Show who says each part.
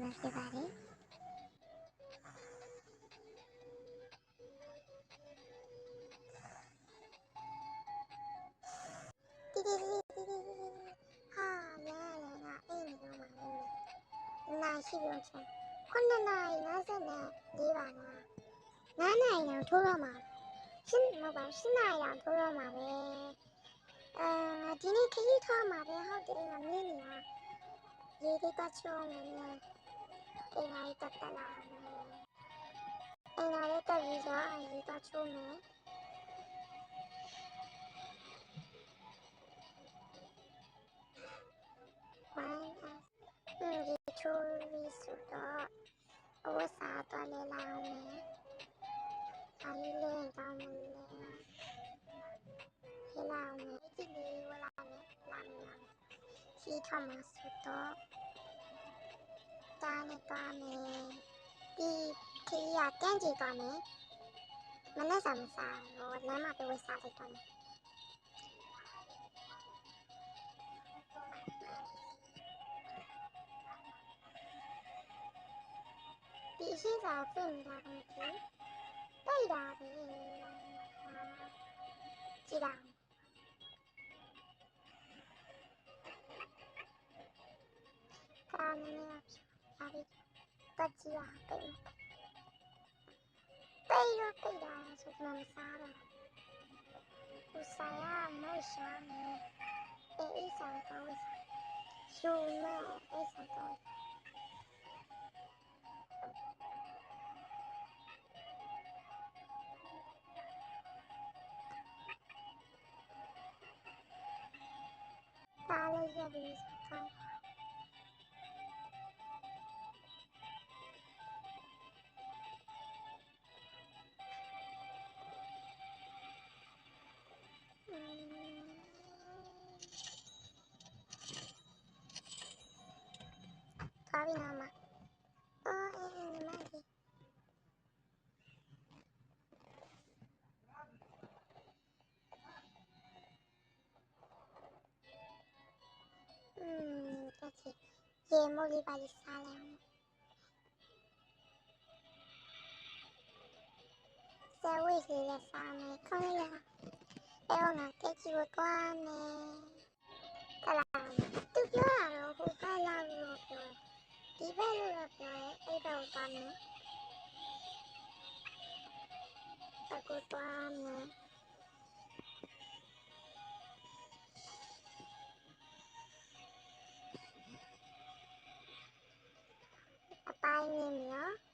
Speaker 1: မှာဖြစ်ပါတယ်တီတီဟာလဲငါအိမ်နေတော့မှာနိုင်ရှိပြောချင်9 နာရီ54ပါလား9 နာရီတော့ထိုးတော့မှာရှင်းမပါ10 နာရီတော့ထိုးတော့မှာပဲဒီနေ့ခရီးထားမှာပဲဟုတ်တယ်ငါမြင်နေတာရေလေးကချုံနေနေအိမ်လိုက်တက်လာမယ်အိမ်လိုက်တက်ပြီးတော့ရေကချုံမယ်ရေချိုးပြီးဆိုတော့အဝတ်စားတော့လေလာအောင်မယ်ဒါလေးလေးတောင်းမယ်လေလာအောင်မယ်ဒီလေးဝလာမယ်လာမယ်စီထမဆိုတော့တားနဲ့ပါမယ်ဒီခရီးရတန်းကြည့်သွားမယ်မနဲ့စားမစားဟိုလမ်းမှာပဲဝတ်စားလိုက်တော့မယ်ဒီရှိစားပြင်နေတာပဲတိတ်တာပဲကြည့်တာကာနေနေပါပြီတက်ကြည့်ရပဲတိတ်ရတိတ်တာဆိုမှမစားတော့ဘူးစားရမို့ရှာနေအေးစားတော့ရှုံးမဲ့အေးစားတော့ပါလေးရပြီးစားကာဗီနာမအော်အေးမကြီးတက်ကြည့်ရေမိုးလေးပါလေးစားလိုက်ဆယ်ဝိတ်လေးလည်းစားမယ်ခေါင်းရအဲ့တော့ငါတက်ကြည့်ကိုတွားမယ်ဟလာသူပြောတာတော့ဟိုကလာလို့ပြောဒီဘက်လို့ပြောရင်အဲ့တော့တွားမယ်အခုတွားမယ်အပိုင်းနေမြော